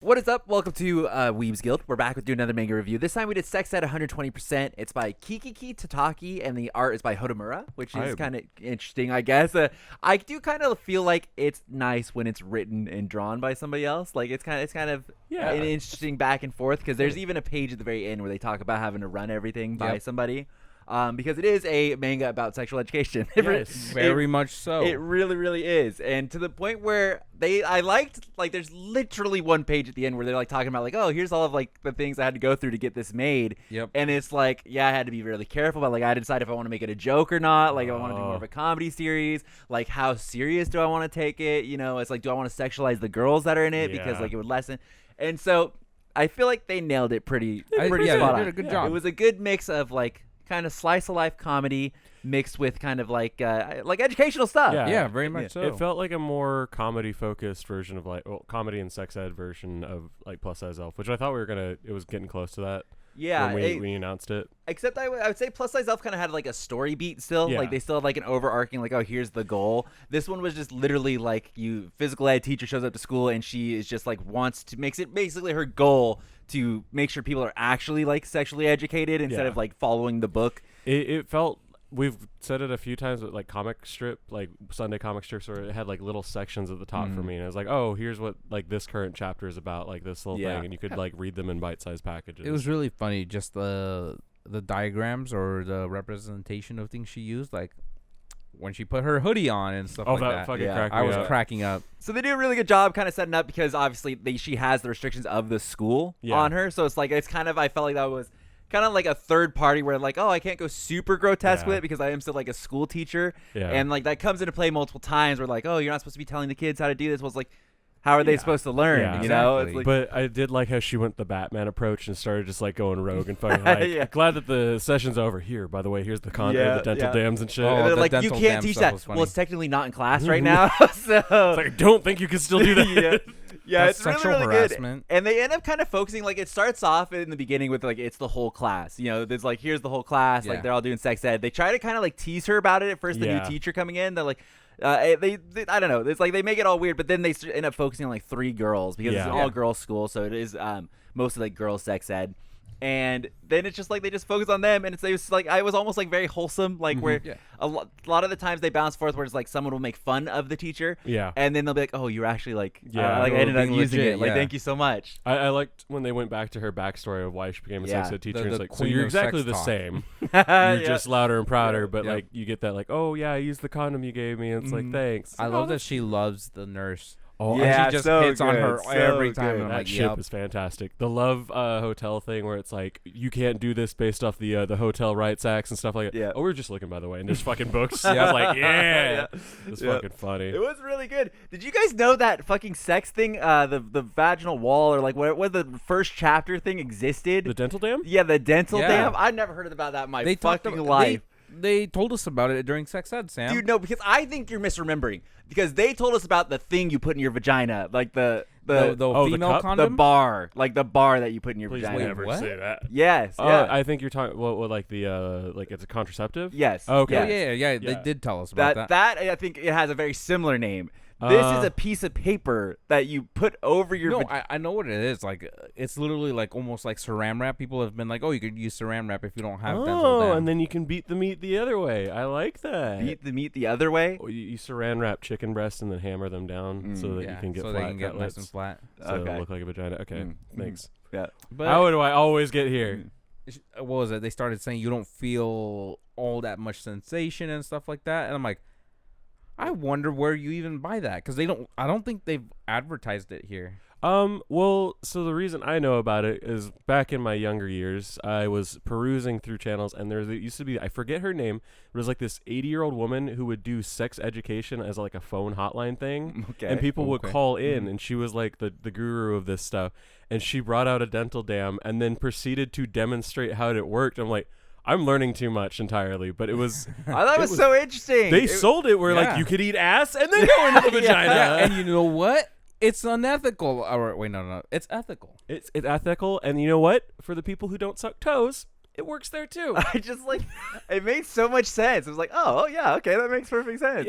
What is up? Welcome to Weebs Guild. We're back with doing another manga review. This time we did Sex Ed 120%. It's by Kikiki Tataki, and the art is by Hotomura, which is kind of interesting, I guess. I do kind of feel like it's nice when it's written and drawn by somebody else. Like it's kind of an interesting back and forth, because there's even a page at the very end where they talk about having to run everything by somebody. Because it is a manga about sexual education. Yes, very much so. It really, really is. And to the point where I liked, like, there's literally one page at the end where they're, like, talking about, like, oh, here's all of, like, the things I had to go through to get this made. Yep. And it's like, yeah, I had to be really careful, but, like, I had to decide if I want to make it a joke or not. Like, if I want to do more of a comedy series. Like, how serious do I want to take it? You know, it's like, do I want to sexualize the girls that are in it? Because, like, it would lessen. And so I feel like they nailed it pretty spot on. They did a good job. It was a good mix of, like, kind of slice of life comedy mixed with kind of like educational stuff. Yeah, very much so. It felt like a more comedy focused version of comedy and sex ed version of like Plus Size Elf, which I thought it was getting close to that. Yeah, when we announced it. Except I would say Plus Size Elf kind of had like a story beat still. Yeah. Like they still had like an overarching like, oh, here's the goal. This one was just literally like physical ed teacher shows up to school and she is just like makes it basically her goal to make sure people are actually like sexually educated instead of like following the book. It felt, we've said it a few times, but like comic strip, like Sunday comic strips, where it had like little sections at the top for me, and I was like, oh, here's what like this current chapter is about, like this little thing, and you could like read them in bite-sized packages. It was really funny, just the diagrams or the representation of things she used, like when she put her hoodie on and stuff like that. Fucking cracked me I was up. cracking up. So they do a really good job kind of setting up, because obviously she has the restrictions of the school on her. So it's like, it's kind of, I felt like that was kind of like a third party where like, oh, I can't go super grotesque with it because I am still like a school teacher. Yeah. And like that comes into play multiple times where like, oh, you're not supposed to be telling the kids how to do this. Well, it's like, how are they supposed to learn? Yeah, you know? exactly. It's like, but I did like how she went the Batman approach and started just like going rogue and fucking like, glad that the session's over. Here, by the way, here's the the dental dams and shit. And they're like, you can't teach that. Well, it's technically not in class right now. So it's like, I don't think you can still do that. Yeah, that's it's really, sexual really harassment. good. And they end up kind of focusing, like, it starts off in the beginning with, like, it's the whole class. You know, there's, like, here's the whole class. Like, they're all doing sex ed. They try to kind of, like, tease her about it at first, the new teacher coming in. They're like, they I don't know. It's like they make it all weird, but then they end up focusing on, like, 3 girls because it's an all-girls school. So it is mostly, like, girls sex ed. And then it's just like they just focus on them, and it's like I was almost like very wholesome, like where a lot of the times they bounce forth where it's like someone will make fun of the teacher, and then they'll be like, oh, you're actually like, like I ended up using it, like thank you so much. I liked when they went back to her backstory of why she became a sex ed teacher. It's like, so queen you're of exactly sex the talk. same. You're just louder and prouder, but like you get that like, oh yeah, I used the condom you gave me, and it's like, thanks. I love that she loves the nurse. Oh, yeah, and she just so hits on good, her so every time. good. And I'm that like, ship is fantastic. The love hotel thing where it's like, you can't do this based off the Hotel Rights Acts and stuff like that. Yeah. Oh, we were just looking, by the way, and there's fucking books. I was like, it's fucking funny. It was really good. Did you guys know that fucking sex thing, the vaginal wall, or like what the first chapter thing existed? The dental dam? Yeah, the dental dam. I never heard about that in my fucking life. They told us about it during sex ed, Sam. Dude, no, because I think you're misremembering. Because they told us about the thing you put in your vagina, like the female cup? condom? the bar, like the bar that you put in your Please vagina. never what? say that. Yes. Yeah. I think you're talking, what like the, like it's a contraceptive? Yes. Okay. Yes. They did tell us about that. That I think it has a very similar name. This is a piece of paper that you put over your. No, I know what it is. Like, it's literally like almost like saran wrap. People have been like, "Oh, you could use saran wrap if you don't have dental dam." And then you can beat the meat the other way. I like that. Beat the meat the other way. You saran wrap chicken breasts and then hammer them down so that you can get so flat they can get cutlets, nice and flat. so it'll look like a vagina. Okay, thanks. Yeah. But How do I always get here? what was it? They started saying you don't feel all that much sensation and stuff like that, and I'm like, I wonder where you even buy that, because I don't think they've advertised it here. Well, so the reason I know about it is back in my younger years, I was perusing through channels, and there used to be, I forget her name, but it was like this 80-year-old woman who would do sex education as like a phone hotline thing, and people would call in, and she was like the guru of this stuff, and she brought out a dental dam and then proceeded to demonstrate how it worked. I'm like, I'm learning too much entirely, but it was. I thought it was so interesting. They sold it where like you could eat ass and then go into the vagina. And you know what? It's unethical. Or wait, no, it's ethical. It's ethical, and you know what? For the people who don't suck toes, it works there too. I just like it made so much sense. It was like, oh yeah, okay, that makes perfect sense.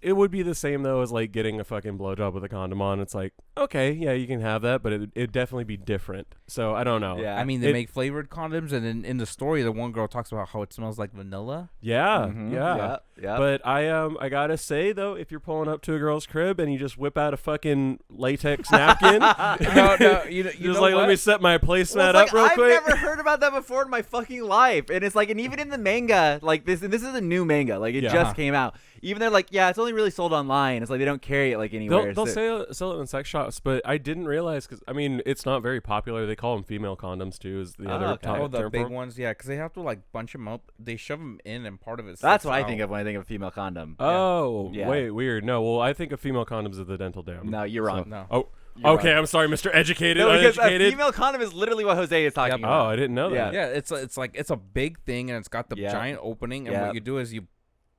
It would be the same though as like getting a fucking blowjob with a condom on. It's like, okay, yeah, you can have that, but it'd definitely be different. So I don't know. Yeah. I mean, they make flavored condoms, and in the story, the one girl talks about how it smells like vanilla. Yeah, Yeah. But I gotta say though, if you're pulling up to a girl's crib and you just whip out a fucking latex napkin, no, you just know like what? let me set my placemat Well, up real I've quick. never heard about that before in my fucking life, and it's like, and even in the manga, like this is a new manga, like it just came out. Even they're like, yeah, it's only really sold online. It's like they don't carry it like anywhere. They'll sell it in sex shops, but I didn't realize because I mean it's not very popular. They call them female condoms too. Is the other term the for big 'em. ones, yeah, because they have to like bunch them up. They shove them in, and part of it. That's what I think of when I think of a female condom. Oh, Yeah. wait, weird. No, well, I think of female condoms as the dental dam. No, you're wrong. No. Oh, You're okay. right. I'm sorry, Mr. Educated. No, because a Uneducated. female condom is literally what Jose is talking Oh, about. I didn't know that. Yeah, it's like it's a big thing, and it's got the giant opening, and what you do is you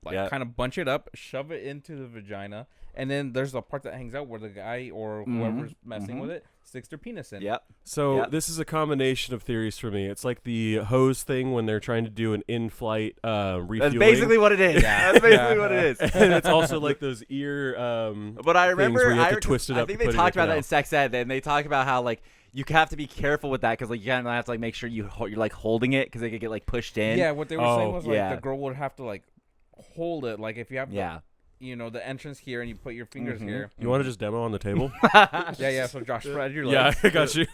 kind of bunch it up, shove it into the vagina, and then there's a part that hangs out where the guy or whoever's messing with it sticks their penis in. Yep. So this is a combination of theories for me. It's like the hose thing when they're trying to do an in-flight refueling. That's basically what it is. Yeah. That's basically what it is. And it's also like those ear. But I remember, where you have to twist it up I think to they put it in talked your about that in mouth. sex ed, and they talk about how like you have to be careful with that because like you kind of have to like make sure you're like holding it because they could get like pushed in. Yeah, what they were saying was like yeah. the girl would have to like hold it, like if you have the entrance here and you put your fingers here. You want to just demo on the table? Yeah. So Josh, spread your Yeah, legs. I got you.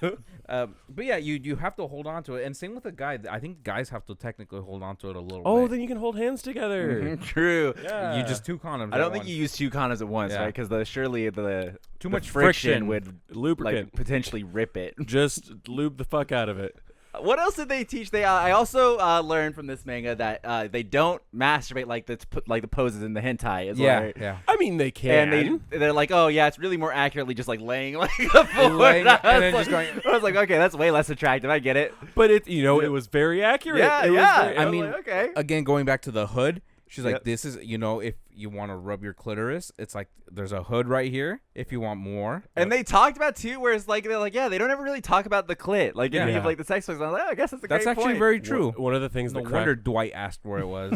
But yeah, you have to hold on to it, and same with the guy. I think guys have to technically hold on to it a little. Oh, bit. then you can hold hands together. True. Yeah. You just two condoms. I don't at think once. you use two condoms at once, Yeah. right? Because surely the Too the much friction friction. would Lubricant. like potentially rip it. Just lube the fuck out of it. What else did they teach? I also learned from this manga that they don't masturbate like the poses in the hentai. Is Yeah, like, yeah. I mean, they can. And they're like, oh yeah, it's really more accurately just like laying like a forward. Laying, and then I just going. was like, okay, that's way less attractive. I get it. But it was very accurate. Yeah, It was yeah. very- I I mean, mean, okay. Again, going back to the hood, she's like, Yep. this is, if you want to rub your clitoris, it's like there's a hood right here if you want more. And they talked about too, where it's like they're like, yeah, they don't ever really talk about the clit, like in any Yeah. of like the sex toys. I'm like, oh, I guess that's a That's great actually point. very true. One of the things No that wonder cracked. Dwight asked where it was.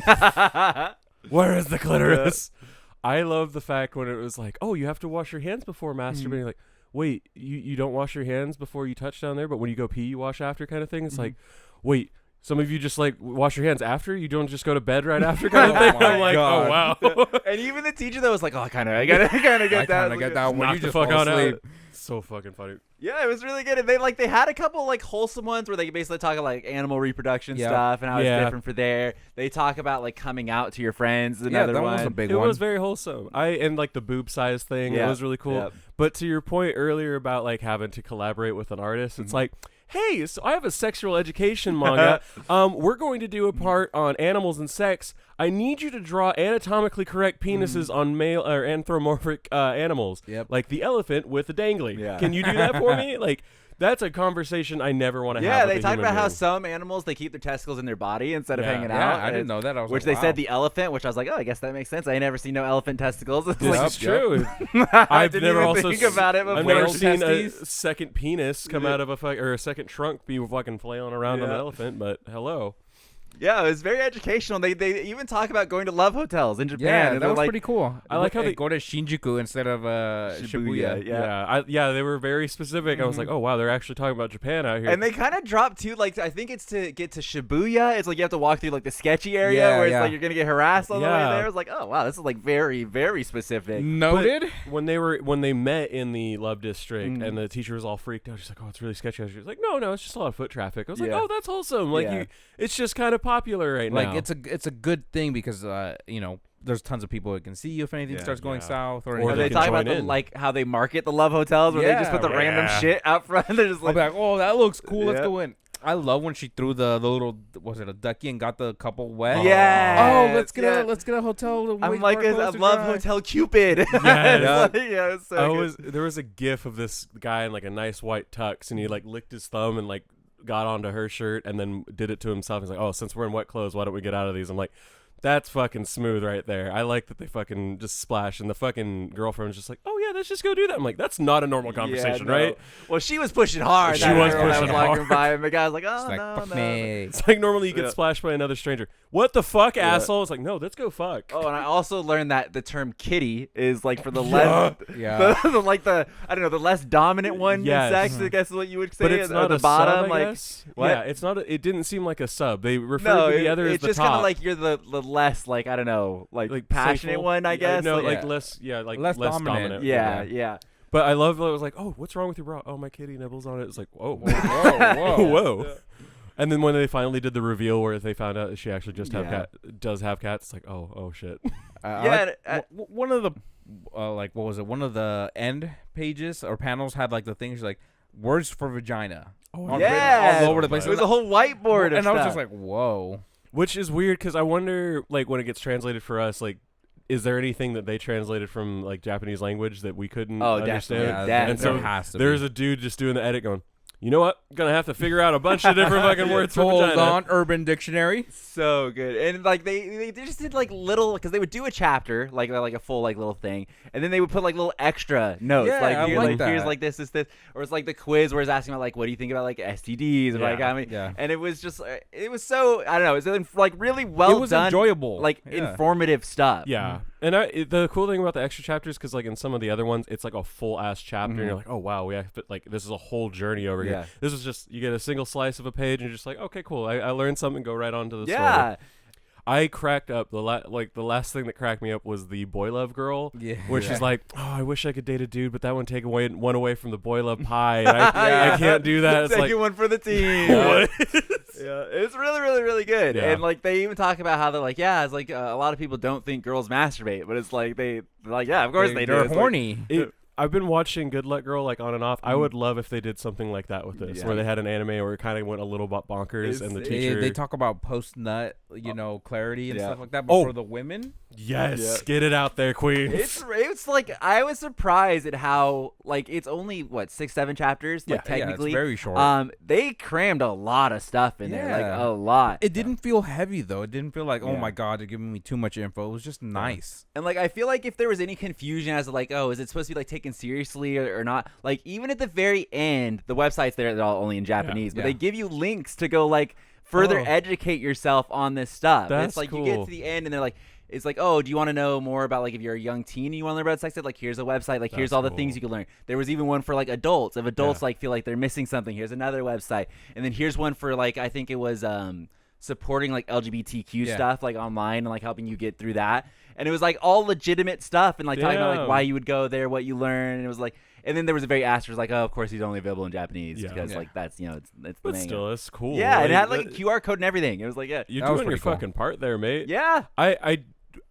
Where is the clitoris? I love the fact when it was like, oh, you have to wash your hands before masturbating. Like, wait, you don't wash your hands before you touch down there, but when you go pee, you wash after, kind of thing. It's like, wait. Some of you just like wash your hands after. You don't just go to bed right after, kind of thing. my I'm like, God. oh wow. And even the teacher though was like, oh, I gotta get that. I get that when Knock you the just fuck fall on asleep. out. So fucking funny. Yeah, it was really good. And they had a couple like wholesome ones where they basically talk about like animal reproduction Yeah. stuff and how Yeah. it's different for there. They talk about like coming out to your friends. Yeah, Another that one. was a big It one. was very wholesome. And like the boob size thing, Yeah. it was really cool. Yep. But to your point earlier about like having to collaborate with an artist, it's like, hey, so I have a sexual education manga. We're going to do a part on animals and sex. I need you to draw anatomically correct penises on male or anthropomorphic animals, like the elephant with the dangly. Yeah. Can you do that for me? Like, that's a conversation I never want to have. Yeah, with they a talked human about how being. some animals they keep their testicles in their body instead of Yeah. hanging Yeah, out. I didn't know that. I was Which like, they said wow. the elephant, which I was like, oh, I guess that makes sense. I ain't never seen no elephant testicles. It's This like, is true. I I've didn't never even also think about it before. I've never Whale seen a testes? second penis come out of or a second trunk be fucking flailing around on an Yeah. elephant. But hello. Yeah, it was very educational. They even talk about going to love hotels in Japan. Yeah, and that they're was like, pretty cool. I like how they go to Shinjuku instead of Shibuya. Yeah. They were very specific. I was like, oh wow, they're actually talking about Japan out here. And they kind of dropped too, like I think it's to get to Shibuya. It's like you have to walk through like the sketchy area Yeah, where it's yeah. like you're gonna get harassed all the way Yeah. there. It's like, oh wow, this is like very, very specific. Noted. when they met in the Love District and the teacher was all freaked out, she's like, oh, it's really sketchy. She was like, no, it's just a lot of foot traffic. I was like, Yeah. oh, that's wholesome. Like Yeah. it's just kind of popular right Like now. it's a good thing because there's tons of people that can see you if anything Yeah. starts going Yeah. south or Or anything. They can talk about join in. like how they market the love hotels where they just Yeah, put the random yeah. shit out front. They're just I'll like, be like, oh, that looks cool. Let's Yeah. go in. I love when she threw the little, was it a ducky and got the couple wet? yeah. Oh, let's get a hotel. To I'm wait like for our a clothes to love dry. hotel Cupid. Yes. Yeah, it's so good. There was a gif of this guy in like a nice white tux and he like licked his thumb and like got onto her shirt and then did it to himself. He's like, oh, since we're in wet clothes, why don't we get out of these? I'm like, That's fucking smooth right there. I like that they fucking just splash, and the fucking girlfriend's just like, oh yeah, let's just go do that. I'm like, that's not a normal conversation, right? Well, she was pushing hard. She was pushing hard. By, and the guy was like, oh, like, no, fuck no. me. It's like normally you get splashed by another stranger. What the fuck, asshole? It's like, no, let's go fuck. Oh, and I also learned that the term kitty is like for the less, the less dominant one in sex, I guess is what you would say. But it's not the a bottom, sub, I guess. What? Yeah, it's not. It didn't seem like a sub. They referred to the other as the top. It's just kind of like you're the less, like, I don't know, like passionate playful one, I guess. No, like less, like less dominant. Yeah. But I love that it was like, oh, what's wrong with your bra? Oh, my kitty nibbles on it. It's like, whoa. Whoa. Yeah. And then when they finally did the reveal where they found out that she actually just does have cats, it's like, oh shit. One of the what was it? One of the end pages or panels had like the things like words for vagina. Oh yeah, all over the place. It was a whole whiteboard, and I was just like, whoa. Which is weird because I wonder, like, when it gets translated for us, like, is there anything that they translated from like Japanese language that we couldn't understand? Yeah, and so there's a dude just doing the edit going, you know what? Gonna have to figure out a bunch of different fucking words for vagina. Hold on, Urban Dictionary. So good. And like they just did like little, because they would do a chapter, like a full like little thing, and then they would put like little extra notes. Yeah, like, I like that. Here's like this. Or it's like the quiz where it's asking about like, what do you think about like STDs? And it was just, it was so, I don't know, it was like really well done. It was enjoyable. Like informative stuff. Yeah. And the cool thing about the extra chapters, because like in some of the other ones, it's like a full ass chapter, and you're like, oh wow, we have to, like, this is a whole journey over here. This is just, you get a single slice of a page, and you're just like, okay, cool. I learned something. Go right on to the story. I cracked up. The last thing that cracked me up was the boy love girl, where she's like, "Oh, I wish I could date a dude, but that would take one away from the boy love pie. And I can't do that." It's Second one for the team. It's really, really, really good. Yeah. And like they even talk about how they're like, it's like a lot of people don't think girls masturbate, but it's like they're like, of course they do. They're horny. I've been watching Good Luck Girl like on and off. I would love if they did something like that with this, where they had an anime where it kind of went a little bit bonkers, and the teacher. They talk about post nut, clarity and stuff like that. But for the women, get it out there, queen. It's like I was surprised at how like it's only 6-7 chapters, like technically it's very short. They crammed a lot of stuff in there, like a lot. It didn't feel heavy though. It didn't feel like oh my god, they're giving me too much info. It was just nice. And like I feel like if there was any confusion as to like, oh, is it supposed to be like taken seriously or not, like even at the very end, the websites they're all only in Japanese, but they give you links to go like further educate yourself on this stuff. That's it's like cool. You get to the end and they're like, it's like, oh, do you want to know more about like if you're a young teen and you want to learn about sex ed? Like here's a website, like here's all the things you can learn. There was even one for like adults. If adults like feel like they're missing something, here's another website. And then here's one for like I think it was supporting like LGBTQ stuff like online and like helping you get through that. And it was like all legitimate stuff and like talking about like why you would go there, what you learn. And it was like, and then there was a very asterisk like, oh, of course he's only available in Japanese because like that's it's the but main. Still, it's cool. Yeah, it had like a QR code and everything. It was like you're doing your fucking part there, mate. Yeah,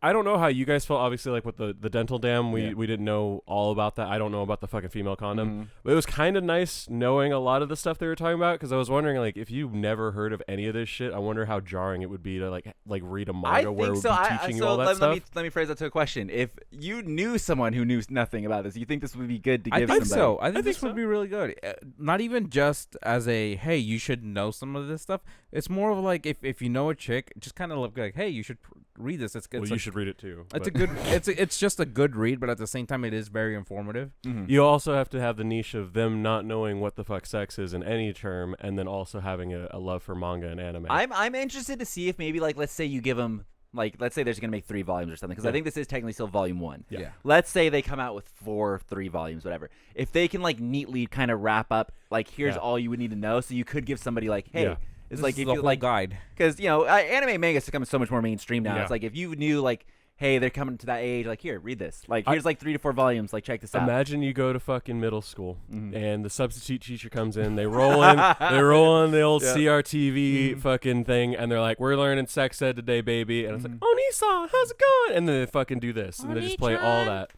I don't know how you guys felt. Obviously, like with the dental dam, we didn't know all about that. I don't know about the fucking female condom, but it was kind of nice knowing a lot of the stuff they were talking about because I was wondering like if you've never heard of any of this shit, I wonder how jarring it would be to like read a manga where it would be teaching you all that stuff. Let me phrase that to a question. If you knew someone who knew nothing about this, you think this would be good to give somebody? I think this would be really good. Not even just as a hey, you should know some of this stuff. It's more of like if you know a chick, just kind of look like hey, you should read this. It's good. Well, you should read it too. It's a good. It's just a good read, but at the same time, it is very informative. You also have to have the niche of them not knowing what the fuck sex is in any term, and then also having a love for manga and anime. I'm interested to see if maybe like let's say you give them like let's say they're gonna make 3 volumes or something because I think this is technically still volume 1. Yeah. Let's say they come out with 4 or 3 volumes, whatever. If they can like neatly kind of wrap up like here's all you would need to know, so you could give somebody like hey. Yeah. It's this like is if the you whole like guide because anime manga is becoming so much more mainstream now. Yeah. It's like if you knew like hey they're coming to that age like here read this like here's like 3 to 4 volumes like check this out. Imagine you go to fucking middle school and the substitute teacher comes in, they roll in the old CRTV fucking thing and they're like we're learning sex ed today baby and it's like Oni-san how's it going and then they fucking do this and they just play all that.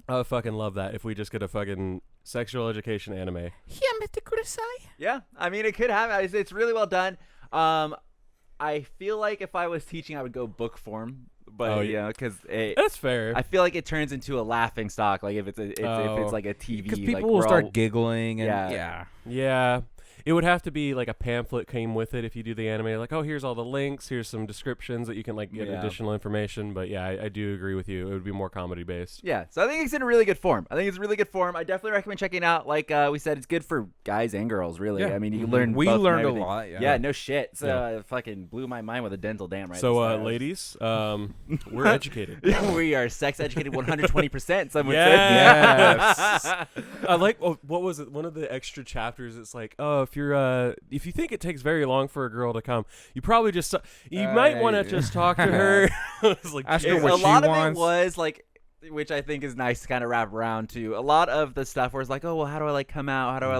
I would fucking love that if we just get a fucking sexual education anime. Yeah, I mean it could happen. It's really well done. I feel like if I was teaching I would go book form, but because that's fair. I feel like it turns into a laughing stock. Like if it's like a TV, because people like, will start giggling and yeah. it would have to be like a pamphlet came with it if you do the anime. Like, oh, here's all the links. Here's some descriptions that you can like get additional information. But yeah, I do agree with you. It would be more comedy based. Yeah, so I think it's in a really good form. I definitely recommend checking out. Like we said, it's good for guys and girls, really. Yeah. I mean, you learn. We learned a lot. Yeah, no shit. So it fucking blew my mind with a dental dam right. So ladies, we're educated. We are sex educated 120%. Some would say. Yes. I like. What was it? One of the extra chapters. It's like, oh, if you think it takes very long for a girl to come, you probably just might want to just talk to her. It's like, ask her what a she lot wants. of it was like, which I think is nice to kind of wrap around to. A lot of the stuff where it's like, oh well, how do I like come out? How do I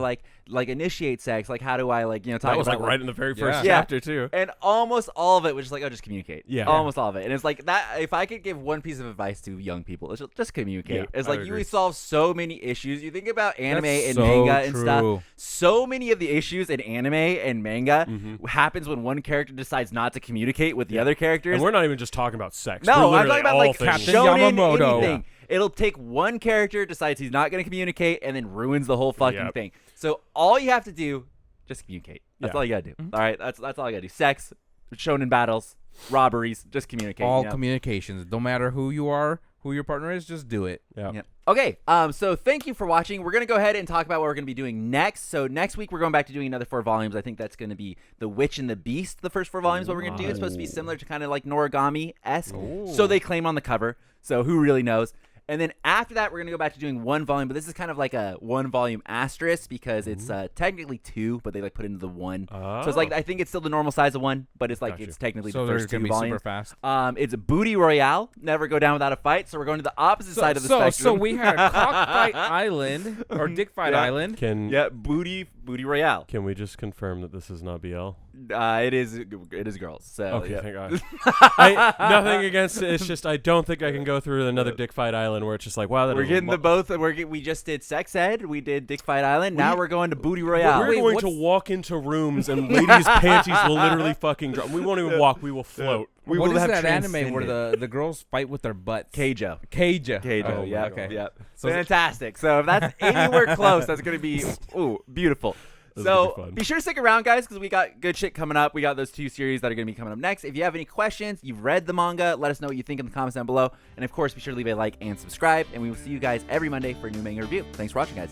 like initiate sex? Like how do I like talk that was about like right in the very first chapter too. And almost all of it was just like, oh, just communicate. Yeah, almost all of it. And it's like that. If I could give one piece of advice to young people, it's just communicate. Yeah, it's like you solve so many issues. You think about anime and so manga and true. stuff. So many of the issues in anime and manga happens when one character decides not to communicate with the other characters. And we're not even just talking about sex. No, we're I'm talking about like Captain shonen Yamamoto. anything. It'll take one character, decides he's not going to communicate, and then ruins the whole fucking thing. So all you have to do, just communicate. That's all you got to do. All right? That's all you got to do. Sex, shonen battles, robberies, just communicate. All communications. No matter who you are, who your partner is, just do it. Yeah. Okay, so thank you for watching. We're going to go ahead and talk about what we're going to be doing next. So next week, we're going back to doing another 4 volumes. I think that's going to be The Witch and the Beast, the first 4 volumes, what we're going to do. It's supposed to be similar to kind of like Noragami-esque. So they claim on the cover. So who really knows? And then after that, we're going to go back to doing 1 volume, but this is kind of like a 1 volume asterisk because it's technically 2, but they like put into the 1. So it's like, I think it's still the normal size of 1, but it's like it's technically the first 2 volumes. Super fast. It's a Booty Royale, never go down without a fight. So we're going to the opposite side of the spectrum. So we had Cockfight Island or Dickfight Island. Booty Royale. Can we just confirm that this is not BL? It is girls. So okay, thank God. Nothing against it. It's just I don't think I can go through another Dick Fight Island where it's just like, wow, we're getting the both. We just did Sex Ed. We did Dick Fight Island. Now we're going to Booty Royale. We're going to walk into rooms and ladies' panties will literally fucking drop. We won't even walk. We will float. What is that anime where the girls fight with their butts? Keijo. Oh, yeah. Okay. Yeah. So fantastic. So if that's anywhere close, that's going to be beautiful. So be sure to stick around, guys, because we got good shit coming up. We got those 2 series that are going to be coming up next. If you have any questions, you've read the manga, let us know what you think in the comments down below. And, of course, be sure to leave a like and subscribe. And we will see you guys every Monday for a new manga review. Thanks for watching, guys.